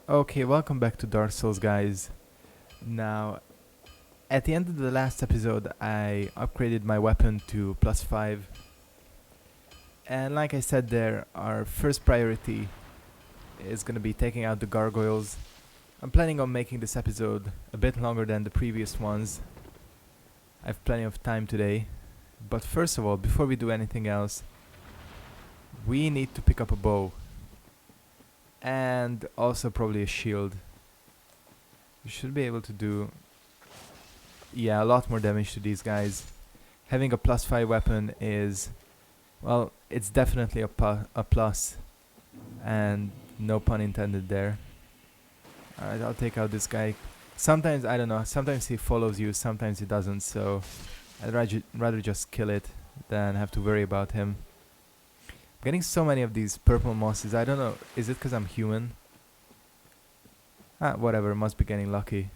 Okay, welcome back to Dark Souls, guys. Now, at the end of the last episode, I upgraded my weapon to +5. And like I said there, our first priority is gonna be taking out the gargoyles. I'm planning on making this episode a bit longer than the previous ones. I have plenty of time today. But first of all, before we do anything else, we need to pick up a bow. And also probably a shield. We should be able to do a lot more damage to these guys. Having a +5 weapon is, well, it's definitely a plus. And no pun intended there. Alright, I'll take out this guy. Sometimes, I don't know, sometimes he follows you, sometimes he doesn't, so I'd rather just kill it than have to worry about him. I'm getting so many of these purple mosses, I don't know, is it because I'm human? Whatever, must be getting lucky.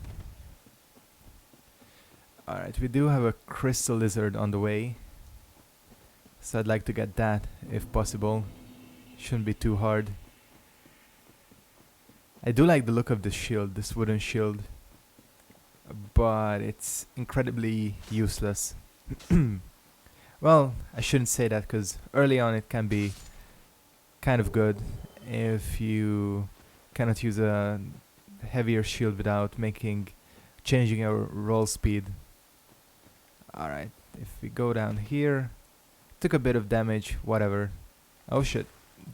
Alright, we do have a crystal lizard on the way. So I'd like to get that, if possible. Shouldn't be too hard. I do like the look of this shield, this wooden shield. But it's incredibly useless. Well, I shouldn't say that because early on it can be kind of good if you cannot use a heavier shield without changing your roll speed. Alright, if we go down here, took a bit of damage, whatever. Oh shit,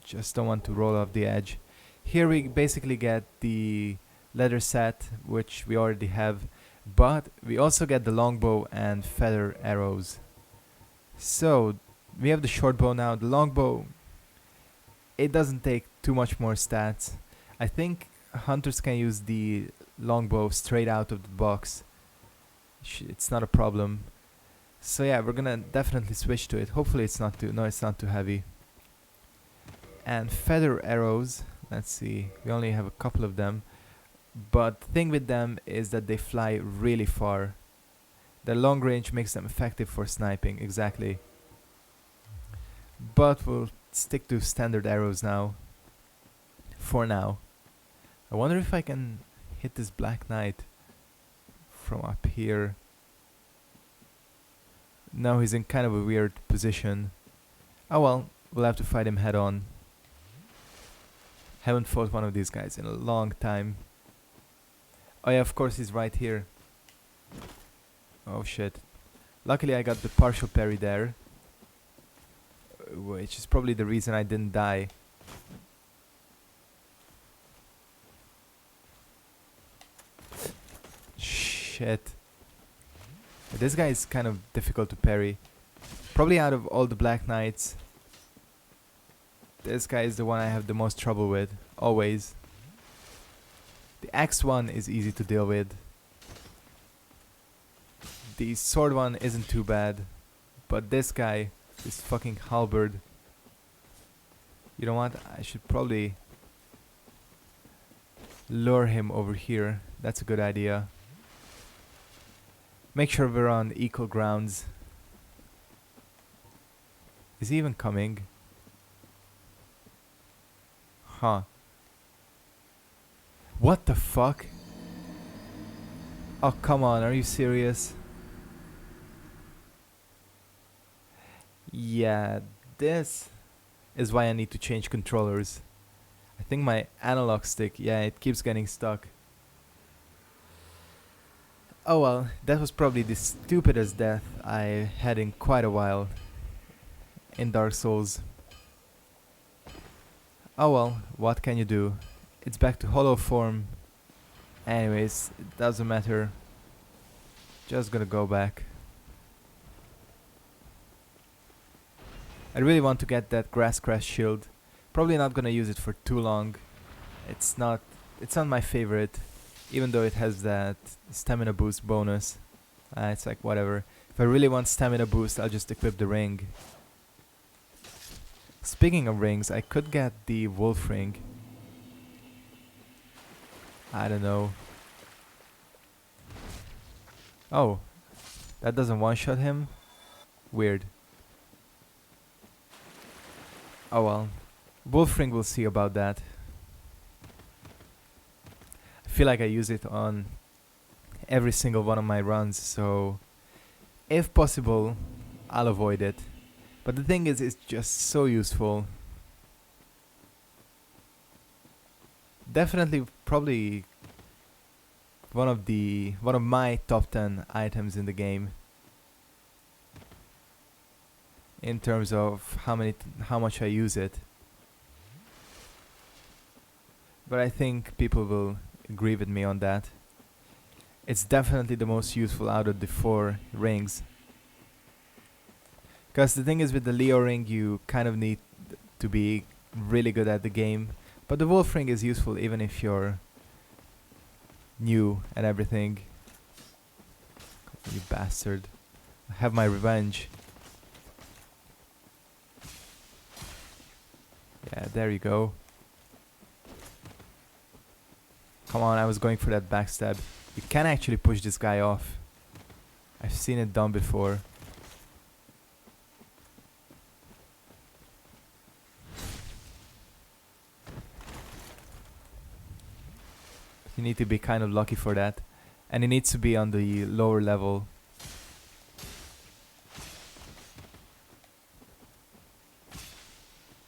just don't want to roll off the edge. Here we basically get the leather set, which we already have, but we also get the longbow and feather arrows. So, we have the short bow now. The longbow, it doesn't take too much more stats. I think hunters can use the longbow straight out of the box. It's not a problem. So yeah, we're gonna definitely switch to it. Hopefully it's not too heavy. And feather arrows, let's see, we only have a couple of them. But the thing with them is that they fly really far. Their long range makes them effective for sniping, exactly. But we'll stick to standard arrows now. For now. I wonder if I can hit this Black Knight from up here. No, he's in kind of a weird position. Oh well, we'll have to fight him head on. Haven't fought one of these guys in a long time. Oh yeah, of course he's right here. Oh shit. Luckily I got the partial parry there. Which is probably the reason I didn't die. Shit. This guy is kind of difficult to parry. Probably out of all the Black Knights, this guy is the one I have the most trouble with, always. The axe one is easy to deal with. The sword one isn't too bad. But this guy, this fucking halberd. You know what? I should probably lure him over here. That's a good idea. Make sure we're on equal grounds. Is he even coming? Huh. What the fuck? Oh, come on, are you serious? Yeah, this is why I need to change controllers. I think my analog stick, it keeps getting stuck. Oh well, that was probably the stupidest death I had in quite a while in Dark Souls. Oh well, what can you do? It's back to hollow form. Anyways, it doesn't matter. Just gonna go back. I really want to get that grass crash shield. Probably not gonna use it for too long. It's not my favorite, even though it has that stamina boost bonus. It's like whatever. If I really want stamina boost, I'll just equip the ring. Speaking of rings, I could get the wolf ring. I don't know. Oh, that doesn't one-shot him? Weird. Oh well. Wolf ring, we'll see about that. feel like I use it on every single one of my runs, so if possible, I'll avoid it. But the thing is, it's just so useful. Definitely, probably one of my top 10 items in the game in terms of how much I use it. But I think people will agree with me on that. It's definitely the most useful out of the 4 rings. Because the thing is, with the Leo ring, you kind of need to be really good at the game. But the Wolf ring is useful even if you're new and everything. You bastard. I have my revenge. Yeah, there you go. Come on, I was going for that backstab. You can actually push this guy off. I've seen it done before. You need to be kind of lucky for that. And it needs to be on the lower level.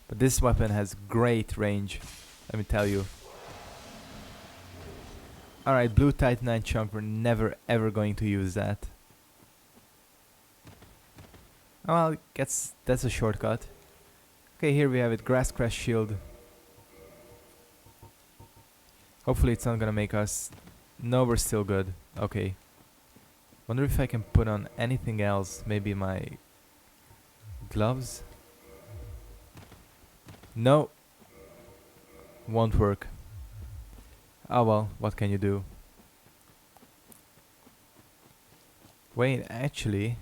But this weapon has great range, let me tell you. Alright, blue Titanite chunk, we're never ever going to use that. Oh, well, that's a shortcut. Okay, here we have it, Grass Crest Shield. Hopefully it's not gonna make us... No, we're still good. Okay. Wonder if I can put on anything else. Maybe my gloves? No. Won't work. Oh well, what can you do? Wait, actually...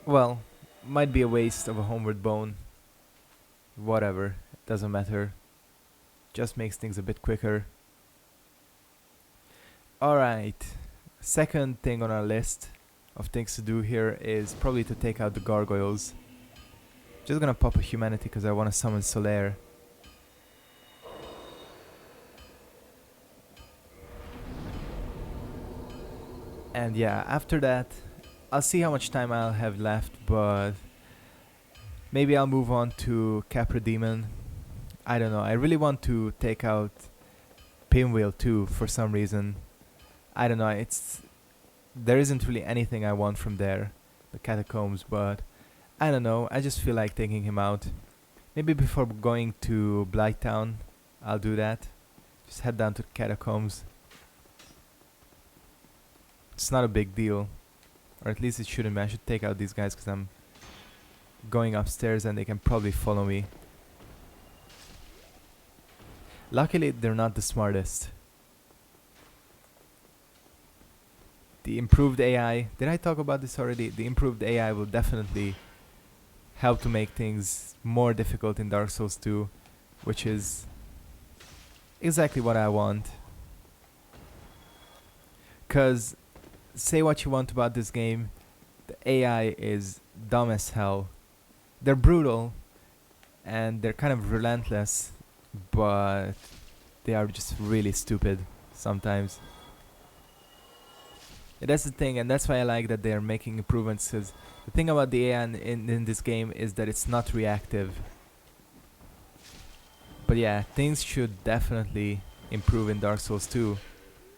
Well, might be a waste of a homeward bone. Whatever, doesn't matter. Just makes things a bit quicker. Alright, second thing on our list of things to do here is probably to take out the gargoyles. Just gonna pop a humanity because I want to summon Solaire. And yeah, after that, I'll see how much time I'll have left, but maybe I'll move on to Capra Demon. I don't know, I really want to take out Pinwheel too for some reason. I don't know, there isn't really anything I want from there, the catacombs, but I don't know, I just feel like taking him out. Maybe before going to Blighttown, I'll do that. Just head down to the catacombs. It's not a big deal, or at least it shouldn't be. I should take out these guys because I'm going upstairs and they can probably follow me. Luckily, they're not the smartest. The improved AI, did I talk about this already? The improved AI will definitely help to make things more difficult in Dark Souls 2, which is exactly what I want. Cause say what you want about this game, the AI is dumb as hell. They're brutal and they're kind of relentless, but they are just really stupid sometimes. Yeah, that's the thing, and that's why I like that they are making improvements, because the thing about the AI in this game is that it's not reactive. But yeah, things should definitely improve in Dark Souls 2,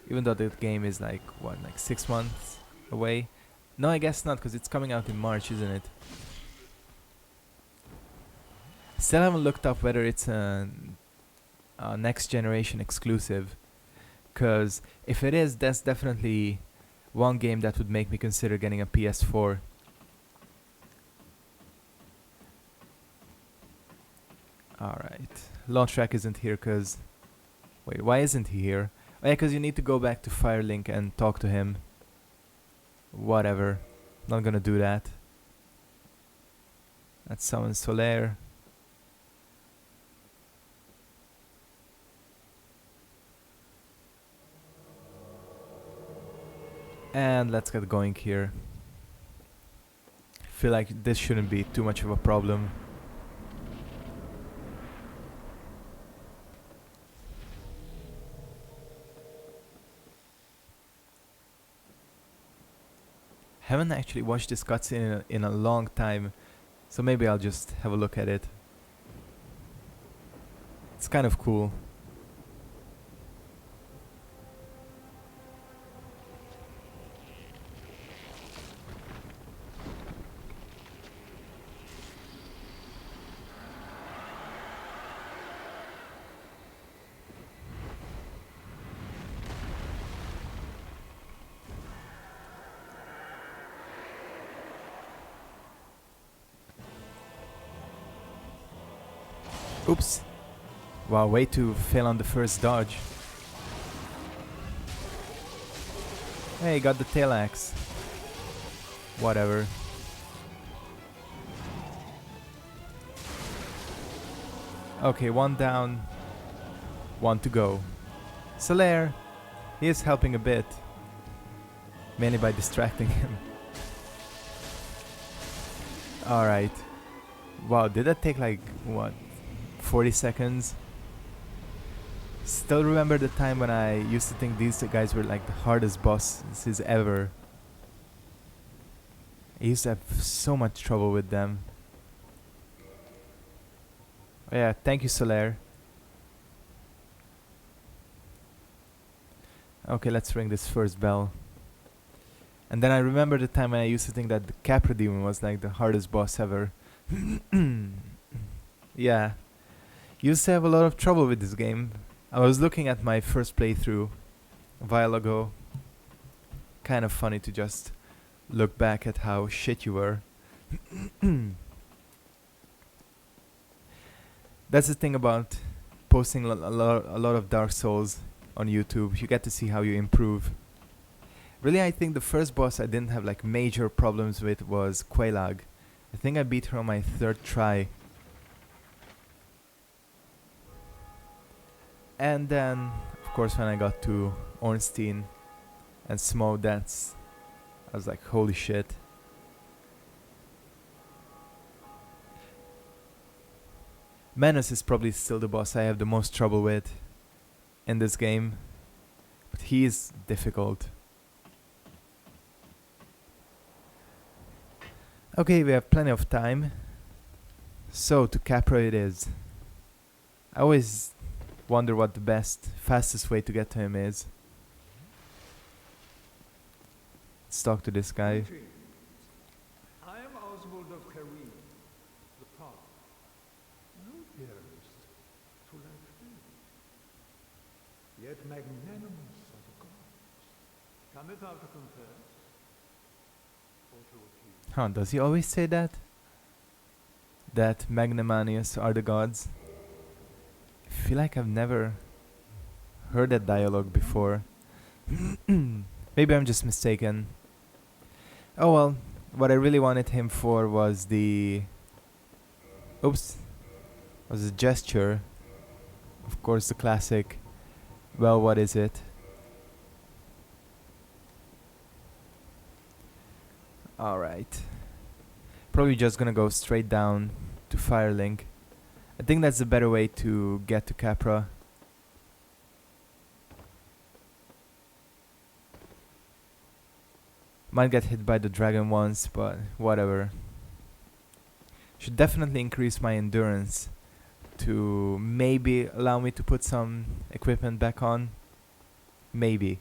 even though the game is like, what, like 6 months away? No, I guess not, because it's coming out in March, isn't it? Still haven't looked up whether it's a next generation exclusive, because if it is, that's definitely one game that would make me consider getting a PS4. Alright, Launchtrack isn't here because... Wait, why isn't he here? Oh yeah, because you need to go back to Firelink and talk to him. Whatever, not gonna do that. Let's summon Solaire. And let's get going here. I feel like this shouldn't be too much of a problem. Haven't actually watched this cutscene in a long time, so maybe I'll just have a look at it. It's kind of cool. Oops. Wow, way to fail on the first dodge. Hey, got the tail axe. Whatever. Okay, one down, one to go. Solaire, he is helping a bit. Mainly by distracting him. Alright. Wow, did that take like, what, 40 seconds? Still remember the time when I used to think these guys were like the hardest bosses ever. I used to have so much trouble with them. Oh yeah, thank you, Solaire. Okay, let's ring this first bell. And then I remember the time when I used to think that the Capra Demon was like the hardest boss ever. Yeah. Used to have a lot of trouble with this game. I was looking at my first playthrough a while ago. Kind of funny to just look back at how shit you were. That's the thing about posting a lot of Dark Souls on YouTube. You get to see how you improve. Really, I think the first boss I didn't have like major problems with was Quelaag. I think I beat her on my 3rd try. And then, of course, when I got to Ornstein and Smo, I was like, holy shit. Menace is probably still the boss I have the most trouble with in this game. But he is difficult. Okay, we have plenty of time. So, to Capra it is. I always wonder what the fastest way to get to him is. Let's talk to this guy. I am Oswald of Kareem, the Path. No dearest to like thee, yet magnanimous are the gods. Cometh out to confess, or to accuse. Huh, does he always say that? That magnanimous are the gods? I feel like I've never heard that dialogue before. Maybe I'm just mistaken. Oh well, what I really wanted him for was the... Oops. Was a gesture. Of course, the classic. Well, what is it? Alright. Probably just gonna go straight down to Firelink. I think that's a better way to get to Capra. Might get hit by the dragon once, but whatever. Should definitely increase my endurance to maybe allow me to put some equipment back on. Maybe.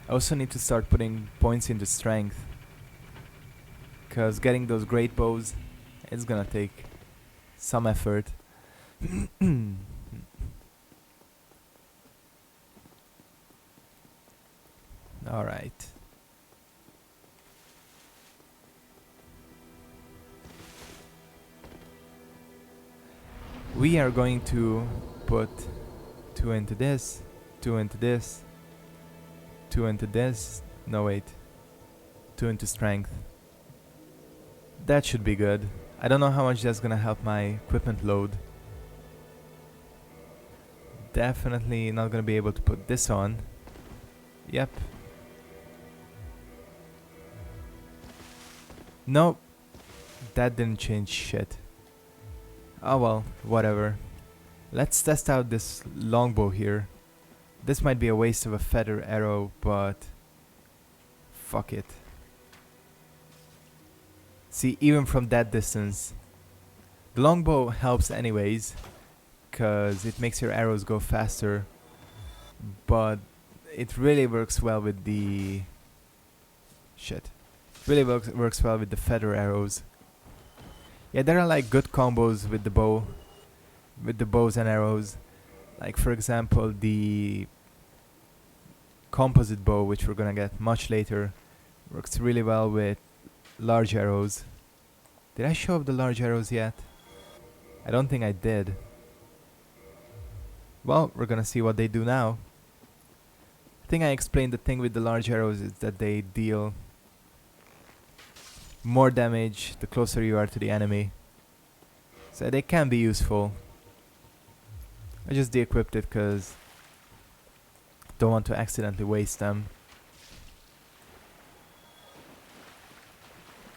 I also need to start putting points into strength, because getting those great bows is gonna take some effort. Alright. We are going to put 2 into this, 2 into this, 2 into this. No, wait. 2 into strength. That should be good. I don't know how much that's gonna help my equipment load. Definitely not gonna be able to put this on. Yep. Nope. That didn't change shit. Oh well, whatever. Let's test out this longbow here. This might be a waste of a feather arrow, but fuck it. See, even from that distance, the longbow helps anyways, cause it makes your arrows go faster, but it really works well with the shit. It really works well with the feather arrows. Yeah, there are like good combos with the bow, with the bows and arrows. Like for example, the composite bow, which we're gonna get much later, works really well with large arrows. Did I show up the large arrows yet? I don't think I did. Well, we're gonna see what they do now. I think I explained the thing with the large arrows is that they deal more damage the closer you are to the enemy. So they can be useful. I just de-equipped it because don't want to accidentally waste them.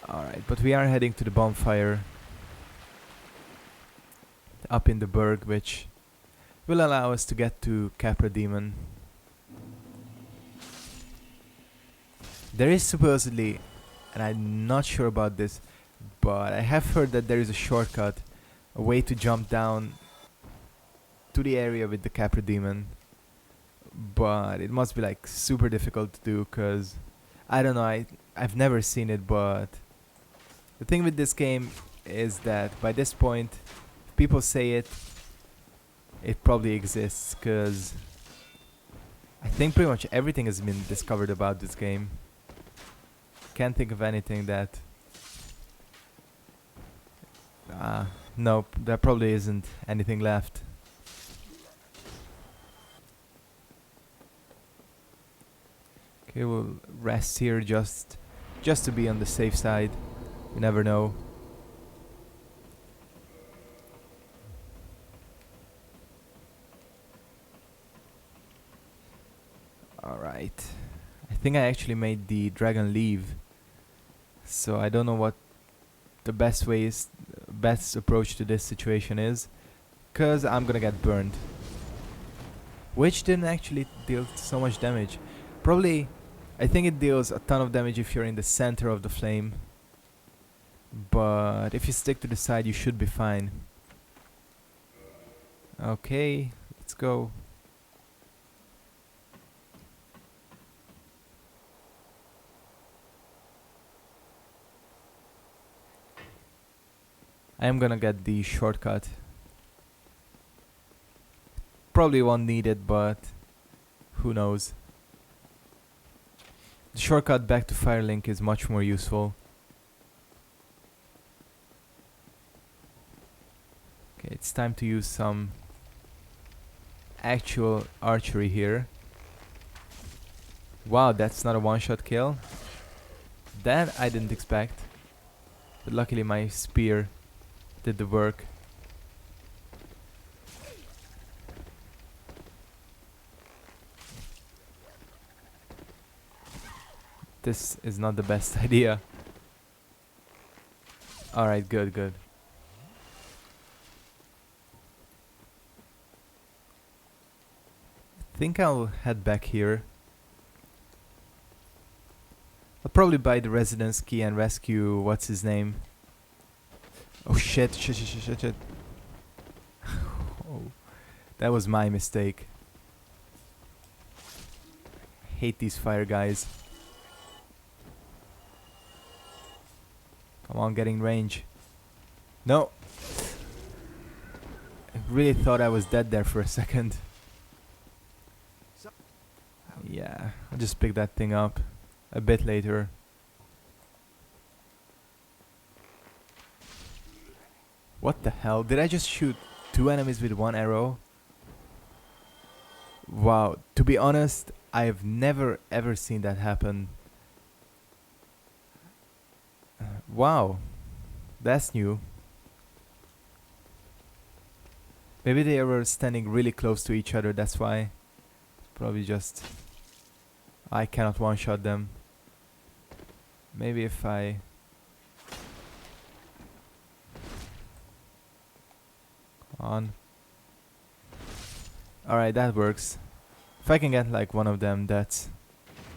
Alright, but we are heading to the bonfire up in the Berg, which will allow us to get to Capra Demon. There is supposedly, and I'm not sure about this, but I have heard that there is a shortcut, a way to jump down to the area with the Capra Demon, but it must be like super difficult to do because I don't know, I've never seen it. But the thing with this game is that by this point, if people say it probably exists, because I think pretty much everything has been discovered about this game. Can't think of anything that nope, there probably isn't anything left. Okay, we'll rest here just to be on the safe side. You never know. Alright. I think I actually made the dragon leave. So I don't know what the best approach to this situation is. Cause I'm gonna get burned. Which didn't actually deal so much damage. Probably, I think it deals a ton of damage if you're in the center of the flame. But if you stick to the side, you should be fine. Okay, let's go. I am gonna get the shortcut. Probably won't need it, but who knows. The shortcut back to Firelink is much more useful. Okay, it's time to use some actual archery here. Wow, that's not a one-shot kill. That I didn't expect. But luckily my spear did the work. This is not the best idea. Alright, good. I think I'll head back here. I'll probably buy the residence key and rescue what's his name. Oh shit. Oh, that was my mistake. I hate these fire guys. Come on, getting range. No. I really thought I was dead there for a second. Yeah, I'll just pick that thing up a bit later. What the hell? Did I just shoot 2 enemies with 1 arrow? Wow, to be honest, I've never ever seen that happen. Wow, that's new. Maybe they were standing really close to each other, that's why. Probably just I cannot one-shot them. Maybe if I on. Alright, that works. If I can get like one of them, that's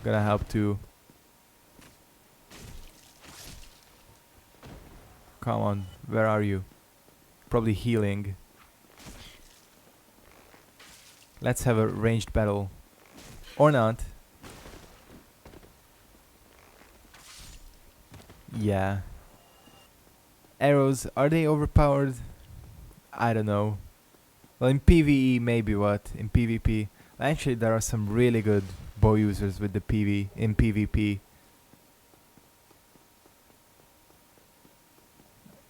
gonna help too. Come on, where are you? Probably healing. Let's have a ranged battle. Or not. Yeah. Arrows, are they overpowered? I don't know. Well, in PvE maybe, what? In PvP. Actually, there are some really good bow users with the PV in PvP.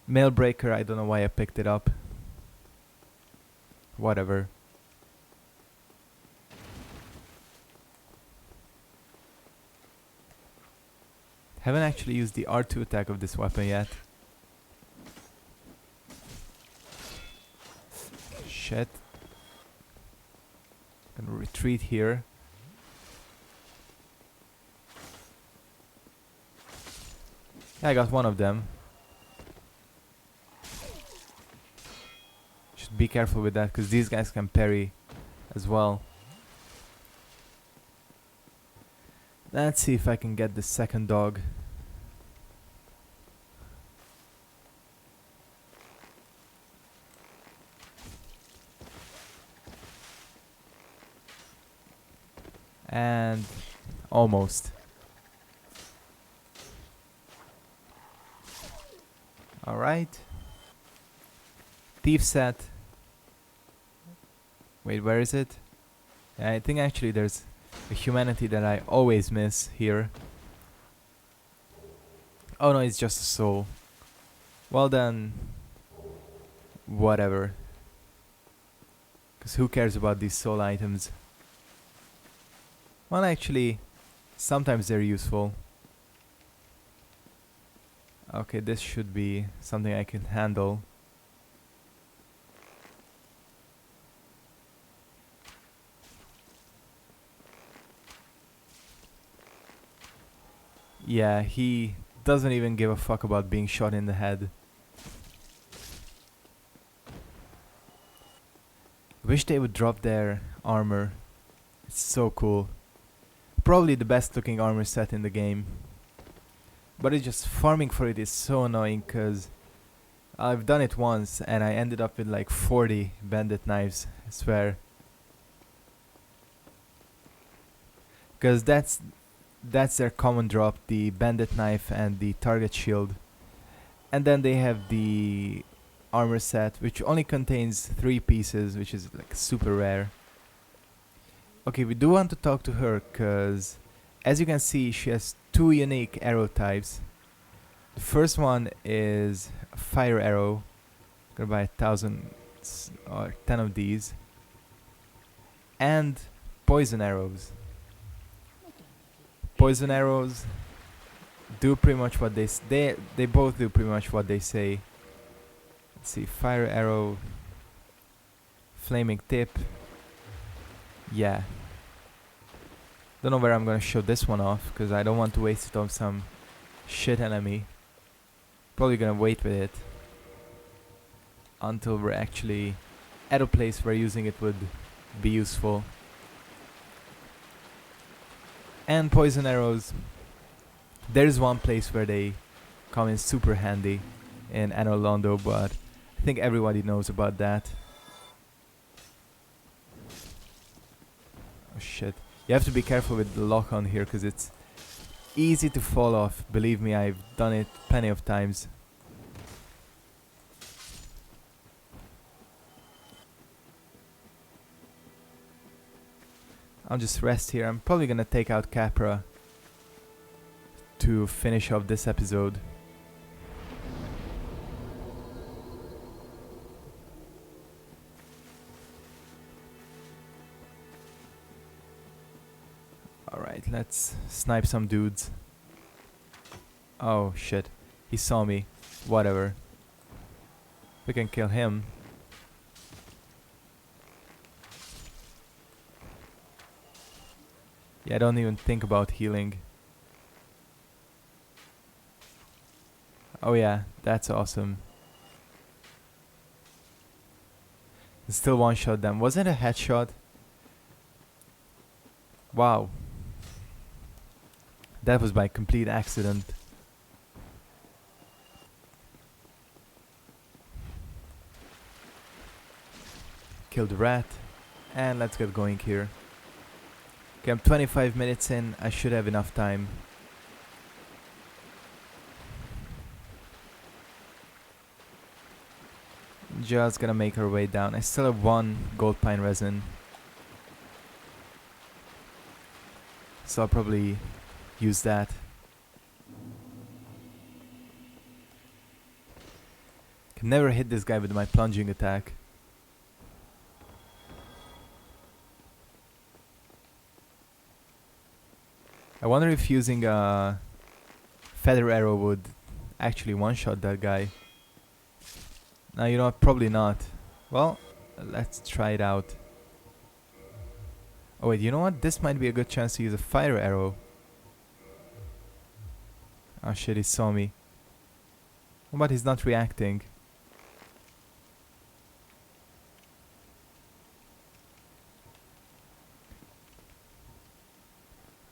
Mailbreaker, I don't know why I picked it up. Whatever. Haven't actually used the R2 attack of this weapon yet. Shit. Gonna retreat here. Yeah, I got one of them. Should be careful with that, because these guys can parry as well. Let's see if I can get the second dog. And almost. Alright. Thief set. Wait, where is it? Yeah, I think actually there's a humanity that I always miss here. Oh no, it's just a soul. Well then, whatever. Because who cares about these soul items? Well, actually, sometimes they're useful. Okay, this should be something I can handle. Yeah, he doesn't even give a fuck about being shot in the head. Wish they would drop their armor. It's so cool. Probably the best looking armor set in the game. But it's just farming for it is so annoying, cause I've done it once and I ended up with like 40 bandit knives, I swear. Cause that's their common drop, the bandit knife and the target shield. And then they have the armor set, which only contains 3 pieces, which is like super rare. Okay, we do want to talk to her, cause as you can see, she has 2 unique arrow types. The first one is a fire arrow. Gonna buy 1,000 or 10 of these. And poison arrows. Poison arrows do pretty much what they both do pretty much what they say. Let's see, fire arrow, flaming tip. Yeah. Don't know where I'm gonna show this one off, because I don't want to waste it on some shit enemy. Probably gonna wait with it until we're actually at a place where using it would be useful. And poison arrows, there's one place where they come in super handy in Anno Londo, but I think everybody knows about that. Oh shit. You have to be careful with the lock on here, because it's easy to fall off. Believe me, I've done it plenty of times. I'll just rest here. I'm probably gonna take out Capra to finish off this episode. Alright, let's snipe some dudes. Oh shit, he saw me. Whatever. We can kill him. Yeah, I don't even think about healing. Oh yeah, that's awesome. Still one shot them. Was it a headshot? Wow. That was by complete accident. Kill the rat. And let's get going here. Okay, I'm 25 minutes in. I should have enough time. Just gonna make our way down. I still have one gold pine resin. So I'll probably use that. Can never hit this guy with my plunging attack. I wonder if using a feather arrow would actually one-shot that guy. Now, you know what, probably not. Well, let's try it out. Oh wait, you know what? This might be a good chance to use a fire arrow. Oh shit, he saw me. But he's not reacting.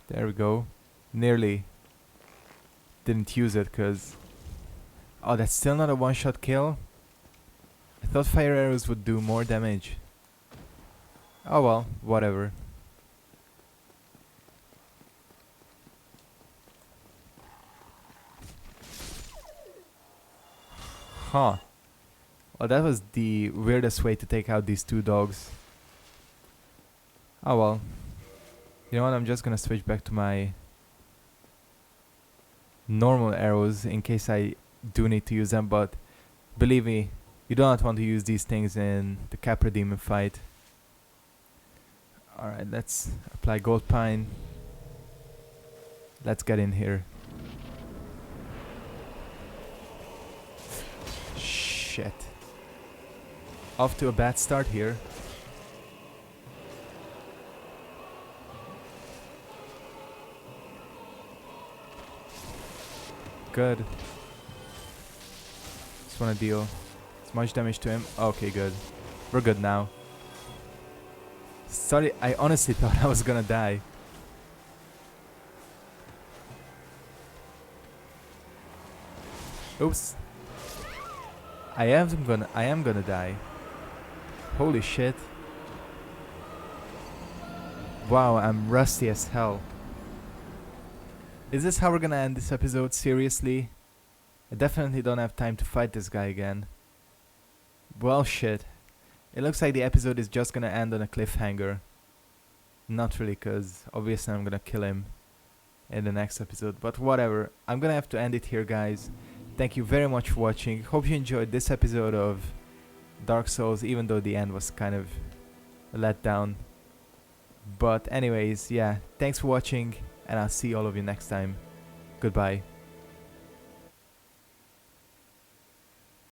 There we go. Nearly didn't use it because... Oh, that's still not a one-shot kill? I thought fire arrows would do more damage. Oh well, whatever. Huh. Well, that was the weirdest way to take out these two dogs. Oh well. You know what, I'm just gonna switch back to my normal arrows in case I do need to use them, but believe me, you do not want to use these things in the Capra Demon fight. Alright, let's apply gold pine. Let's get in here. Shit. Off to a bad start here. Good. Just wanna deal as much damage to him. Okay, good. We're good now. Sorry, I honestly thought I was gonna die. Oops. I am gonna die. Holy shit. Wow, I'm rusty as hell. Is this how we're gonna end this episode? Seriously? I definitely don't have time to fight this guy again. Well, shit. It looks like the episode is just gonna end on a cliffhanger. Not really, cause obviously I'm gonna kill him in the next episode. But whatever. I'm gonna have to end it here, guys. Thank you very much for watching. Hope you enjoyed this episode of Dark Souls, even though the end was kind of a letdown. But anyways, yeah. Thanks for watching. And I'll see all of you next time. Goodbye.